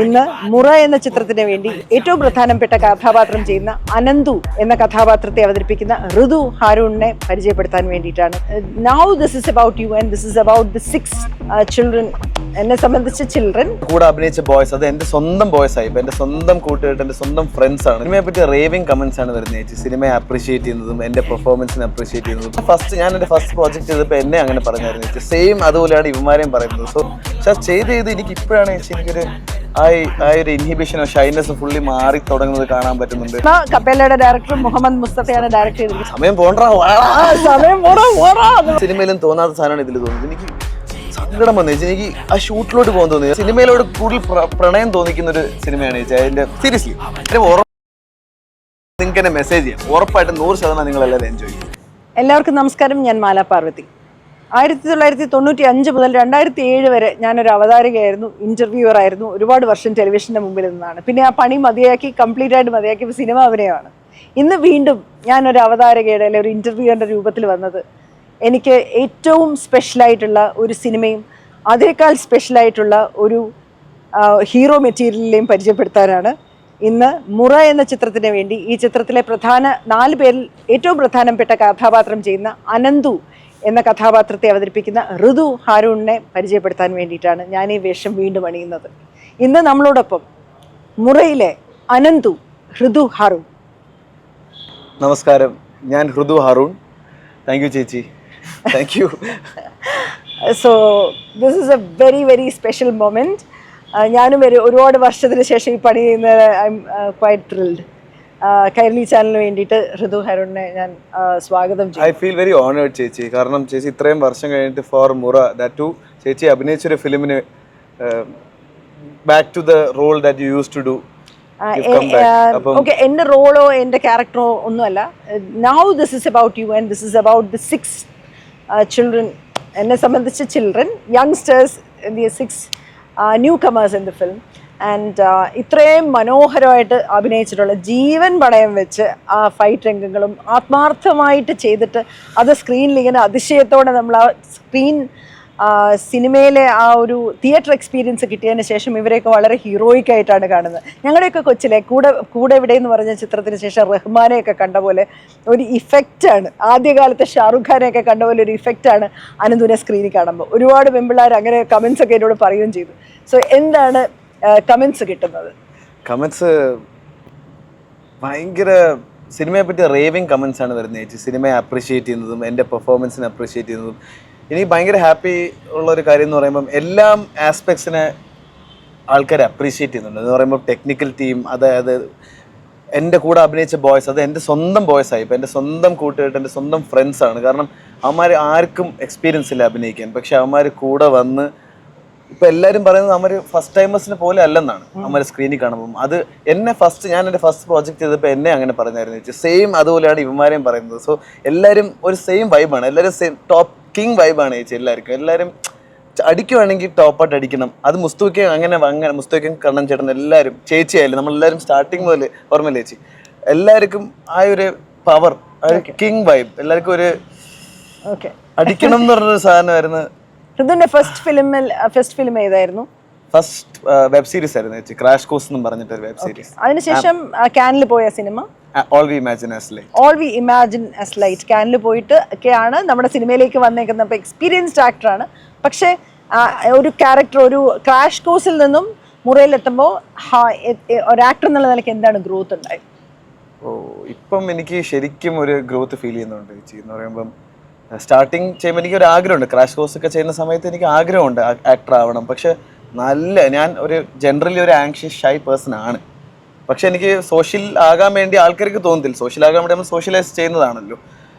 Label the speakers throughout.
Speaker 1: ഇന്ന് മുറ എന്ന ചിത്രത്തിന് വേണ്ടി ഏറ്റവും പ്രധാനപ്പെട്ട കഥാപാത്രം ചെയ്യുന്ന അനന്തു എന്ന കഥാപാത്രത്തെ അവതരിപ്പിക്കുന്ന ഋതു ഹാരൂണിനെ പരിചയപ്പെടുത്താൻ വേണ്ടിയിട്ടാണ്. Now this is about you and this is about the 6 children. എന്നെ സംബന്ധിച്ച് ചിൽഡ്രൻ
Speaker 2: കൂടെ അഭിനയിച്ച ബോയ്സ്, അത് എന്റെ സ്വന്തം ബോയ്സ് ആയി, എന്റെ സ്വന്തം കൂട്ടുകാർ, എന്റെ സ്വന്തം ഫ്രണ്ട്സ് ആണ്. സിനിമയെ പറ്റി റേവിംഗ് കമന്റ്സ് ആണ് വരുന്നത് ചേച്ചി. സിനിമയെ അപ്രീഷിയേറ്റ് ചെയ്യുന്നതും എന്റെ പെർഫോമൻസിനെ അപ്രീഷിയേറ്റ് ചെയ്യുന്നതും. ഞാൻ എന്റെ ഫസ്റ്റ് പ്രോജക്ട് ചെയ്തപ്പോൾ എന്നെ അങ്ങനെ പറഞ്ഞായിരുന്നു ചേച്ചി. സെയിം അതുപോലെയാണ് ഇവന്മാരെയും പറയുന്നത്. സോ പക്ഷെ ചെയ്ത് എനിക്ക് ഇപ്പോഴാണ് ചേച്ചി എനിക്കൊരു ആ ഒരു ഇൻഹിബിഷനോ ഷൈനസ് ഫുള്ളി മാറി തുടങ്ങുന്നത് കാണാൻ പറ്റുന്നുണ്ട്.
Speaker 1: കപ്പേലയുടെ ഡയറക്ടർ മുഹമ്മദ് മുസ്തഫയാണ് ഡയറക്ട് ചെയ്തത്.
Speaker 2: സമയം സിനിമയിലും തോന്നാത്ത സാധനമാണ് ഇതിൽ തോന്നുന്നത്. എനിക്ക് സങ്കടം വന്നു ചേച്ചി. എനിക്ക് ആ ഷൂട്ടിലോട്ട് പോകാൻ തോന്നി. സിനിമയിലോട് കൂടുതൽ പ്രണയം തോന്നിക്കുന്ന ഒരു സിനിമയാണ് ചേച്ചി. അതിന്റെ സീരിയസ്ലി നിങ്ങൾക്ക് എന്നെ മെസ്സേജ് ചെയ്യാം. ഉറപ്പായിട്ടും 100% നിങ്ങളെല്ലാവരും എൻജോയ് ചെയ്യും.
Speaker 1: എല്ലാവർക്കും നമസ്കാരം. ഞാൻ മാലാ പാർവതി. 1995 മുതൽ 2007 വരെ ഞാനൊരു അവതാരകയായിരുന്നു, ഇന്റർവ്യൂവർ ആയിരുന്നു. ഒരുപാട് വർഷം ടെലിവിഷന്റെ മുമ്പിൽ നിന്നാണ്. പിന്നെ ആ പണി മതിയാക്കി, കംപ്ലീറ്റ് ആയിട്ട് മതിയാക്കി സിനിമ അഭിനയമാണ്. ഇന്ന് വീണ്ടും ഞാനൊരു അവതാരകയുടെ അല്ലെങ്കിൽ ഒരു ഇന്റർവ്യൂവിൻ്റെ രൂപത്തിൽ വന്നത് എനിക്ക് ഏറ്റവും സ്പെഷ്യലായിട്ടുള്ള ഒരു സിനിമയും അതിനേക്കാൾ സ്പെഷ്യലായിട്ടുള്ള ഒരു ഹീറോ മെറ്റീരിയലിനെയും പരിചയപ്പെടുത്താനാണ്. ഇന്ന് മുറ എന്ന ചിത്രത്തിന് വേണ്ടി ഈ ചിത്രത്തിലെ 4 പേരിൽ ഏറ്റവും പ്രധാനപ്പെട്ട കഥാപാത്രം ചെയ്യുന്ന അനന്തു എന്ന കഥാപാത്രത്തെ അവതരിപ്പിക്കുന്ന ഋതു ഹാരൂണിനെ പരിചയപ്പെടുത്താൻ വേണ്ടിയിട്ടാണ് ഞാൻ ഈ വേഷം വീണ്ടും അണിയുന്നത്. ഇന്ന് നമ്മളോടൊപ്പം മുറയിലെ അനന്തു ഋതു ഹാരൂൺ.
Speaker 2: നമസ്കാരം, ഞാൻ ഋതു ഹാരൂൺ. താങ്ക് യു ചേച്ചി. Thank you.
Speaker 1: So this is A very very special moment. ഞാനും ഒരുപാട് വർഷത്തിന് ശേഷം ഈ പണി ചെയ്യുന്നത് I M quite thrilled. Kairali ചാനലിന് വേണ്ടിയിട്ട് ഋതു ഹാരൂണിനെ ഞാൻ സ്വാഗതം ചെയ്യും.
Speaker 2: ഐ ഫീൽ വെരി ഓണേർഡ് ചേച്ചി. കാരണം ചേച്ചി ഇത്രയും വർഷം കഴിഞ്ഞിട്ട് ഫോർ മുറ ദാറ്റ് ടു ചേച്ചി അഭിനയിച്ചൊരു ഫിലിമിന് back to the role that you use to do.
Speaker 1: Okay, എൻ്റെ റോളോ എൻ്റെ ക്യാരക്ടറോ ഒന്നുമല്ല. Now this is about you and this is about the 6 children. എന്നെ സംബന്ധിച്ച് children, youngsters, the 6 newcomers in the film. And ഇത്രയും മനോഹരമായിട്ട് അഭിനയിച്ചിട്ടുള്ള, ജീവൻ പണയം വെച്ച് ആ ഫൈറ്റ് രംഗങ്ങളും ആത്മാർത്ഥമായിട്ട് ചെയ്തിട്ട് അത് സ്ക്രീനിൽ ഇങ്ങനെ അതിശയത്തോടെ നമ്മൾ ആ സിനിമയിലെ ആ ഒരു തിയേറ്റർ എക്സ്പീരിയൻസ് കിട്ടിയതിന് ശേഷം ഇവരെയൊക്കെ വളരെ ഹീറോയിക് ആയിട്ടാണ് കാണുന്നത്. ഞങ്ങളുടെയൊക്കെ കൊച്ചിലെ കൂടെ എവിടെ എന്ന് പറഞ്ഞ ചിത്രത്തിന് ശേഷം റഹ്മാനെയൊക്കെ കണ്ട പോലെ ഒരു ഇഫക്റ്റാണ്, ആദ്യകാലത്തെ ഷാറുഖ് ഖാനെയൊക്കെ കണ്ട പോലെ ഒരു ഇഫക്റ്റാണ് അനന്തുവിനെ സ്ക്രീനിൽ കാണുമ്പോൾ. ഒരുപാട് പെൺപിള്ളേർ അങ്ങനെ കമൻസ് ഒക്കെ എന്നോട് പറയുകയും ചെയ്തു. സോ എന്താണ് കമൻസ് കിട്ടുന്നത്?
Speaker 2: കമൻസ് ഭയങ്കര സിനിമയെ പറ്റി റേവിംഗ് കമൻസ് ആണ് വരുന്നത് ചേച്ചി. സിനിമയെ അപ്രീഷിയേറ്റ് ചെയ്യുന്നതും എൻ്റെ പെർഫോമൻസിനെ അപ്രീഷിയേറ്റ് ചെയ്യുന്നതും. എനിക്ക് ഭയങ്കര ഹാപ്പി ഉള്ളൊരു കാര്യം എന്ന് പറയുമ്പം എല്ലാം ആസ്പെക്ട്സിനെ ആൾക്കാർ അപ്രീഷിയേറ്റ് ചെയ്യുന്നുണ്ട്. എന്ന് പറയുമ്പോൾ ടെക്നിക്കൽ ടീം, അതായത് എൻ്റെ കൂടെ അഭിനയിച്ച ബോയ്സ്, അത് എൻ്റെ സ്വന്തം ബോയ്സ് ആയി, എൻ്റെ സ്വന്തം കൂട്ടുകാർ, എൻ്റെ സ്വന്തം ഫ്രണ്ട്സ് ആണ്. കാരണം അവന്മാർ ആർക്കും എക്സ്പീരിയൻസ് ഇല്ല അഭിനയിക്കാൻ. പക്ഷെ അവന്മാർ കൂടെ വന്ന് ഇപ്പം എല്ലാവരും പറയുന്നത് അവർ ഫസ്റ്റ് ടൈമേഴ്സിനെ പോലെ അല്ലെന്നാണ് അവർ സ്ക്രീനിൽ കാണുമ്പം. അത് ഞാൻ എൻ്റെ ഫസ്റ്റ് പ്രോജക്റ്റ് ചെയ്തപ്പോൾ എന്നെ അങ്ങനെ പറഞ്ഞായിരുന്നു. സെയിം അതുപോലെയാണ് ഇവന്മാരെയും പറയുന്നത്. സോ എല്ലാവരും ഒരു സെയിം വൈബാണ്, എല്ലാവരും സെയിം ടോപ്പ് കിങ് വൈബാണ് ചേച്ചി. എല്ലാവരും അടിക്കുവാണെങ്കിൽ ടോപ്പായിട്ട് അടിക്കണം. അത് മുസ്തഫയ്ക്കും കണ്ണൻ ചേട്ടൻ എല്ലാവരും ചേച്ചി ആയാലും നമ്മളെല്ലാവരും സ്റ്റാർട്ടിങ് മുതൽ ഓർമ്മയില്ല ചേച്ചി. എല്ലാവർക്കും ആ ഒരു പവർ, ആ ഒരു കിങ് വൈബ്, എല്ലാവർക്കും ഒരു അടിക്കണം എന്ന് പറഞ്ഞൊരു സാധനമായിരുന്നു.
Speaker 1: ഋതുവിന്റെ ഫസ്റ്റ് ഫിലിം ഏതായിരുന്നു?
Speaker 2: ഫസ്റ്റ് വെബ് സീരീസ് ആയിരുന്നു ചേച്ചി, ക്രാഷ് കോഴ്സ് എന്ന് പറഞ്ഞിട്ട് വെബ് സീരീസ്.
Speaker 1: അതിനുശേഷം കാനിൽ പോയ സിനിമ
Speaker 2: all we imagine as light.
Speaker 1: കാനിൽ പോയിട്ട് ഒക്കെയാണ് നമ്മുടെ സിനിമയിലേക്ക് വന്നേക്കുന്നത്. അപ്പോൾ എക്സ്പീരിയൻസ്ഡ് ആക്ടറാണ്. പക്ഷേ ഒരു ക്യാരക്ടർ, ഒരു ക്രാഷ് കോഴ്സിൽ നിന്നും മുറയിലെത്തുമ്പോൾ ഒരു ആക്ടർ എന്നുള്ള നിലയ്ക്ക് എന്താണ് ഗ്രോത്ത് ഉണ്ടായി?
Speaker 2: ഇപ്പം എനിക്ക് ശരിക്കും ഒരു ഗ്രോത്ത് ഫീൽ ചെയ്യുന്നുണ്ട് ചേച്ചി. എന്ന് പറയുമ്പം സ്റ്റാർട്ടിങ് ചെയ്യുമ്പോൾ എനിക്കൊരു ആഗ്രഹമുണ്ട്. ക്രാഷ് കോഴ്സ് ഒക്കെ ചെയ്യുന്ന സമയത്ത് എനിക്ക് ആഗ്രഹമുണ്ട് ആക്ടർ ആവണം. പക്ഷെ ഞാൻ ഒരു ജനറലി ഒരു ആങ്ഷ്യസ് ഷൈ പേഴ്സൺ ആണ്. പക്ഷെ എനിക്ക് സോഷ്യൽ ആകാൻ വേണ്ടി ആൾക്കാർക്ക് തോന്നുന്നില്ല. സോഷ്യൽ ആകാൻ വേണ്ടി നമ്മൾ സോഷ്യലൈസ് ചെയ്യുന്നതാണല്ലോ.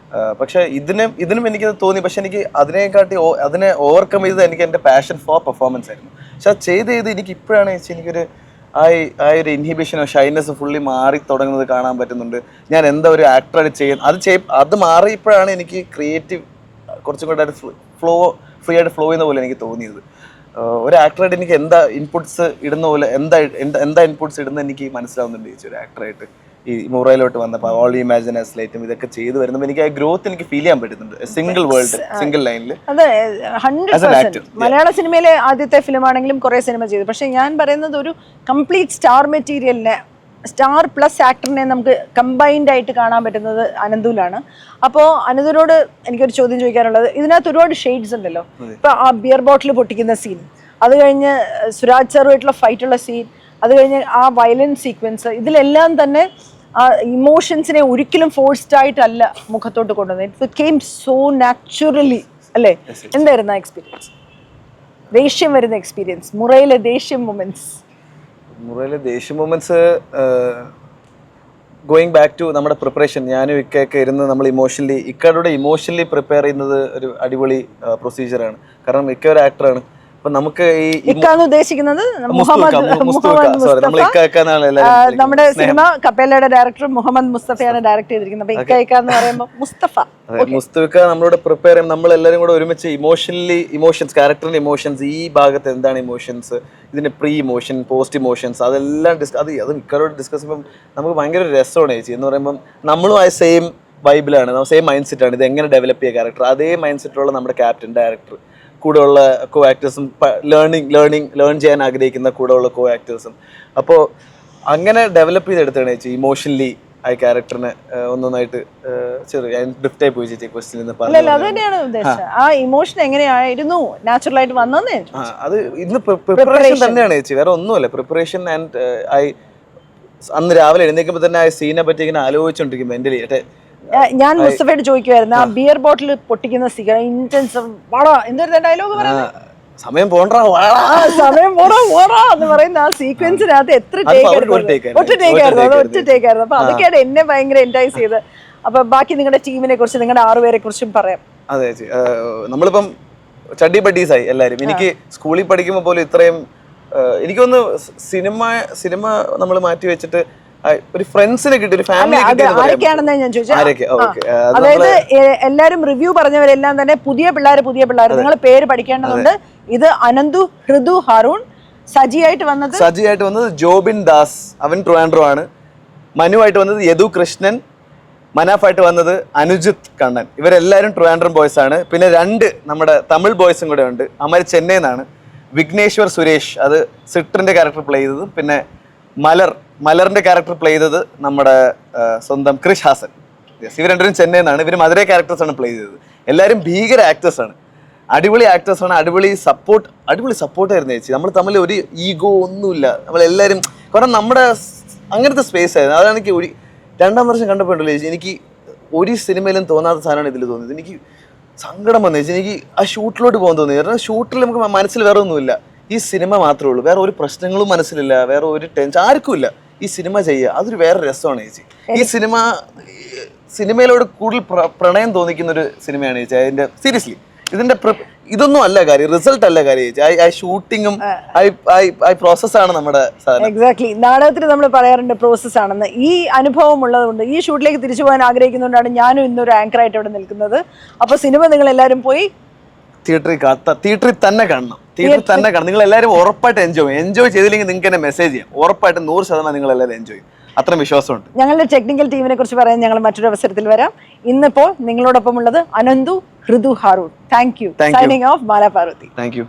Speaker 2: പക്ഷെ ഇതിനും എനിക്കത് തോന്നി. പക്ഷെ എനിക്ക് അതിനെ ഓവർകം ചെയ്തത് എനിക്ക് എൻ്റെ പാഷൻ ഫോർ പെർഫോമൻസ് ആയിരുന്നു. പക്ഷെ അത് ചെയ്ത് എനിക്ക് ഇപ്പോഴാണ് എനിക്കൊരു ആ ഒരു ഇൻഹിബിഷനോ ഷൈനസ് ഫുള്ളി മാറി തുടങ്ങുന്നത് കാണാൻ പറ്റുന്നുണ്ട്. ഞാൻ എന്താ ഒരു ആക്ടറായിട്ട് ചെയ്യുന്നത്, അത് മാറിയപ്പോഴാണ് എനിക്ക് ക്രിയേറ്റീവ് കുറച്ചും കൂടെ ഫ്രീ ആയിട്ട് ഫ്ലോ ചെയ്യുന്ന പോലെ എനിക്ക് തോന്നിയത്. ഒരു ആക്ടറായിട്ട് എനിക്ക് എന്താ ഇൻപുട്സ് ഇടുന്ന പോലെ എന്താ ഇൻപുട്സ് ഇടുന്ന എനിക്ക് മനസ്സിലാവുന്നുണ്ട് ചേച്ചി. ഒരു ആക്ടറായിട്ട് ഈ മുറയിലോട്ട് വന്നപ്പോൾ ഓൾ ഇമാജിൻ ആസ് ലൈറ്റും ഇതൊക്കെ ചെയ്തു വരുമ്പോൾ എനിക്ക് ആ ഗ്രോത്ത് എനിക്ക് ഫീൽ ചെയ്യാൻ പറ്റുന്നുണ്ട്. സിംഗിൾ വേൾഡ് സിംഗിൾ ലൈനിൽ.
Speaker 1: അതെ 100%. മലയാള സിനിമയിലെ ആദ്യത്തെ ഫിലിം ആണെങ്കിലും കുറെ സിനിമ ചെയ്തു. പക്ഷെ ഞാൻ പറയുന്നത് ഒരു കംപ്ലീറ്റ് സ്റ്റാർ മെറ്റീരിയലിനെ, സ്റ്റാർ പ്ലസ് ആക്ടറിനെ നമുക്ക് കമ്പൈൻഡ് ആയിട്ട് കാണാൻ പറ്റുന്നത് അനന്തുലാണ്. അപ്പോൾ അനന്തുവിനോട് എനിക്കൊരു ചോദ്യം ചോദിക്കാനുള്ളത്, ഇതിനകത്ത് ഒരുപാട് ഷെയ്ഡ്സ് ഉണ്ടല്ലോ. ഇപ്പൊ ആ ബിയർ ബോട്ടിൽ പൊട്ടിക്കുന്ന സീൻ, അത് കഴിഞ്ഞ് സുരാജ് സാറുമായിട്ടുള്ള ഫൈറ്റുള്ള സീൻ, അത് കഴിഞ്ഞ് ആ വയലൻസ് സീക്വൻസ്, ഇതിലെല്ലാം തന്നെ ആ ഇമോഷൻസിനെ ഒരിക്കലും ഫോഴ്സ്ഡ് ആയിട്ടല്ല മുഖത്തോട്ട് കൊണ്ടുവന്നത്. ഇറ്റ് കെയിം സോ നാച്ചുറലി അല്ലേ? എന്തായിരുന്നു ആ എക്സ്പീരിയൻസ്? ദേഷ്യം വരുന്ന എക്സ്പീരിയൻസ്, മുറയിലെ ദേഷ്യം മൊമെന്റ്സ്.
Speaker 2: മുറയിലെ ദേഷ്യം മൊമെന്റ്സ് ഗോയിങ് ബാക്ക് ടു നമ്മുടെ പ്രിപ്പറേഷൻ. ഞാനും ഇക്കയൊക്കെ ഇരുന്ന് നമ്മൾ ഇക്കയുടെ ഇമോഷണലി പ്രിപ്പയർ ചെയ്യുന്നത് ഒരു അടിപൊളി പ്രൊസീജിയറാണ്. കാരണം ഇക്ക ഒരു ആക്ടറാണ്. അപ്പൊ നമുക്ക്
Speaker 1: ഉദ്ദേശിക്കുന്നത് നമ്മുടെ സിനിമ കപ്പേലയുടെ ഡയറക്ടർ മുഹമ്മദ് മുസ്തഫയാണ് ഡയറക്ട് ചെയ്തിരിക്കുന്നത്. അപ്പൊ ഇക്ക എന്ന് പറയുമ്പോൾ
Speaker 2: മുസ്തഫ നമ്മളോട് പ്രിപ്പയർ ചെയ്യും. നമ്മൾ എല്ലാവരും കൂടെ ഒരുമിച്ച് ഇമോഷൻസ്, ക്യാരക്ടറിന്റെ ഇമോഷൻസ്, ഈ ഭാഗത്ത് എന്താണ് ഇമോഷൻസ്, ഇതിന്റെ പ്രീ ഇമോഷൻ, പോസ്റ്റ് ഇമോഷൻസ്, അതെല്ലാം അത് ഇക്കരോട് ഡിസ്കസ് ചെയ്യുമ്പോൾ നമുക്ക് ഭയങ്കര രസമാണ് ചേച്ചി. എന്ന് പറയുമ്പോൾ നമ്മളും ആ സെയിം വൈബിലാണ്, സെയിം മൈൻഡ് സെറ്റാണ്. ഇത് എങ്ങനെ ഡെവലപ്പ് ചെയ്യുക ക്യാരക്ടർ, അതേ മൈൻഡ് സെറ്റുള്ള നമ്മുടെ ക്യാപ്റ്റൻ, ഡയറക്ടർ, കൂടെയുള്ള കോ ആക്ടേഴ്സും, ലേൺ ചെയ്യാൻ ആഗ്രഹിക്കുന്ന കൂടെയുള്ള കോ ആക്ടേഴ്സും. അപ്പോൾ അങ്ങനെ ഡെവലപ്പ് ചെയ്തെടുത്താണ് ചേച്ചി ഇമോഷണലി ആ ക്യാരക്ടറിനെ ഒന്നൊന്നായിട്ട്. ചെറിയ ഡ്രിഫ്റ്റായി പോയി ചേച്ചി ക്വസ്റ്റ്യൻ
Speaker 1: ആ ഇമോഷൻ എങ്ങനെയായിരുന്നു നാച്ചുറൽ ആയിട്ട് വന്നതെന്ന്.
Speaker 2: അത് ഇന്ന് പ്രിപ്പറേഷൻ തന്നെയാണ് ചേച്ചി, വേറെ ഒന്നുമല്ല. പ്രിപ്പറേഷൻ ആൻഡ് അന്ന് രാവിലെ എഴുന്നേൽക്കുമ്പോൾ തന്നെ ആ സീനെ പറ്റി ഇങ്ങനെ ആലോചിച്ചോണ്ടിരിക്കും മെന്റലി.
Speaker 1: ഞാൻ മുസ്തഫയോട് ചോദിക്കുമായിരുന്നു, ആ ബിയർ ബോട്ടിൽ പൊട്ടിക്കുന്ന ഇന്റൻസ് എന്തായിരുന്നു ഡയലോഗ് പറയുന്നത്?
Speaker 2: സമയം പോണ്ടാ
Speaker 1: എന്ന് പറയുന്ന ആ സീക്വൻസിനകത്ത് എത്ര ഒറ്റ ടേക്കായിരുന്നു. അപ്പൊ അതൊക്കെയാണ് എന്നെ ഭയങ്കര എൻജോയ് ചെയ്ത്. അപ്പൊ ബാക്കി നിങ്ങളുടെ ടീമിനെ കുറിച്ച്, നിങ്ങളുടെ 6 പേരെ കുറിച്ചും പറയാം.
Speaker 2: അതെ ചേച്ചി, നമ്മളിപ്പം ചഡ്ഡി ബഡീസായി എല്ലാവരും. എനിക്ക് സ്കൂളിൽ പഠിക്കുമ്പോൾ പോലും ഇത്രയും എനിക്കൊന്ന് സിനിമ നമ്മൾ മാറ്റി വെച്ചിട്ട് ഒരു ഫ്രണ്ട്സിനെ കിട്ടി, ഒരു ഫാമിലി.
Speaker 1: ആരൊക്കെയാണെന്ന് ഞാൻ ചോദിച്ചത്. അതായത് എല്ലാരും റിവ്യൂ പറഞ്ഞവരെല്ലാം തന്നെ പുതിയ പിള്ളേർ. നിങ്ങൾ പേര് പഠിക്കേണ്ടതുണ്ട്. ഇത് അനന്തു, ഹൃദു, ഹാറൂൺ. സജിയായിട്ട് വന്നത്
Speaker 2: ജോബിൻ ദാസ്, അവൻ ട്രിവാൻഡ്രം ആണ്. മനുവായിട്ട് വന്നത് യദു കൃഷ്ണൻ. മനാഫായിട്ട് വന്നത് അനുജിത് കണ്ണൻ. ഇവരെല്ലാവരും ട്രിവാൻഡ്രം ബോയ്സ് ആണ്. പിന്നെ 2 നമ്മുടെ തമിഴ് ബോയ്സും കൂടെ ഉണ്ട്. അമർ ചെന്നൈയിൽ നിന്നാണ്. വിഘ്നേശ്വർ സുരേഷ്, അത് സിട്രിന്റെ ക്യാരക്ടർ പ്ലേ ചെയ്തത്. പിന്നെ മലറിന്റെ ക്യാരക്ടർ പ്ലേ ചെയ്തത് നമ്മുടെ സ്വന്തം ക്രിഷ് ഹാസൻ. ഇവർ 2 ചെന്നൈയിൽ നിന്നാണ്. ഇവർ മധുരൈ ക്യാരക്ടേഴ്സാണ് പ്ലേ ചെയ്തത്. എല്ലാവരും ഭീകര ആക്ടേഴ്സാണ്, അടിപൊളി ആക്ടേഴ്സാണ്. അടിപൊളി സപ്പോർട്ടായിരുന്നു ചേച്ചി. നമ്മൾ തമ്മിൽ ഒരു ഈഗോ ഒന്നുമില്ല. നമ്മളെല്ലാവരും, കാരണം നമ്മുടെ അങ്ങനത്തെ സ്പേസ് ആയിരുന്നു. അതാണ് എനിക്ക് 2ാം വർഷം കണ്ടപ്പോഴല്ലോ ചേച്ചി എനിക്ക് ഒരു സിനിമയിലും തോന്നാത്ത സാധനമാണ് ഇതിൽ തോന്നിയത്. എനിക്ക് സങ്കടം വന്നു ചേച്ചി. എനിക്ക് ആ ഷൂട്ടിലോട്ട് പോകാൻ തോന്നി. കാരണം ഷൂട്ടിൽ നമുക്ക് മനസ്സിൽ വേറെ ഒന്നുമില്ല, ഈ സിനിമ മാത്രമേ ഉള്ളൂ. വേറെ ഒരു പ്രശ്നങ്ങളും മനസ്സിലില്ല, വേറെ ഒരു ടെൻഷൻ ആർക്കും ഇല്ല. ഈ സിനിമ ചെയ്യുക, അതൊരു വേറെ രസമാണ് ചേച്ചി. ഈ സിനിമയിലോട് കൂടുതൽ പ്രണയം തോന്നിക്കുന്ന ഒരു സിനിമയാണ് ചേച്ചി. അതിന്റെ സീരിയസ്ലി ഇതൊന്നും അല്ല കാര്യം, റിസൾട്ട് അല്ല കാര്യം ചേച്ചി. ആ ഷൂട്ടിങ്ങും പ്രോസസ്സാണ് നമ്മുടെ സാധനം.
Speaker 1: എക്സാക്ട്ലി. നാടകത്തിൽ നമ്മൾ പറയാറുണ്ട് പ്രോസസ് ആണെന്ന്. ഈ അനുഭവം ഉള്ളതുകൊണ്ട്, ഈ ഷൂട്ടിലേക്ക് തിരിച്ചു പോകാൻ ആഗ്രഹിക്കുന്നതുകൊണ്ടാണ് ഞാനും ഇന്നൊരു ആങ്കറായിട്ട് ഇവിടെ നിൽക്കുന്നത്. അപ്പൊ സിനിമ നിങ്ങൾ എല്ലാവരും പോയി
Speaker 2: തിയേറ്ററിൽ തന്നെ കാണണം. നിങ്ങൾ എല്ലാവരും ഉറപ്പായിട്ട് എൻജോയ് ചെയ്തില്ലെങ്കിൽ നിങ്ങൾക്ക് എന്നെ മെസ്സേജ് ചെയ്യാം. ഉറപ്പായിട്ട് 100% നിങ്ങൾ എല്ലാവരും എൻജോയ് ചെയ്യും. അത്ര വിശ്വാസമുണ്ട്.
Speaker 1: ഞങ്ങളുടെ ടെക്നിക്കൽ ടീമിനെ കുറിച്ച് പറയാൻ ഞങ്ങൾ മറ്റൊരു അവസരത്തിൽ വരാം. ഇന്നിപ്പോൾ നിങ്ങളോടൊപ്പം ഉള്ളത് Ananthu, Hridu, Haroon. Thank you. Signing off, Mala Parvathy.
Speaker 2: Thank U.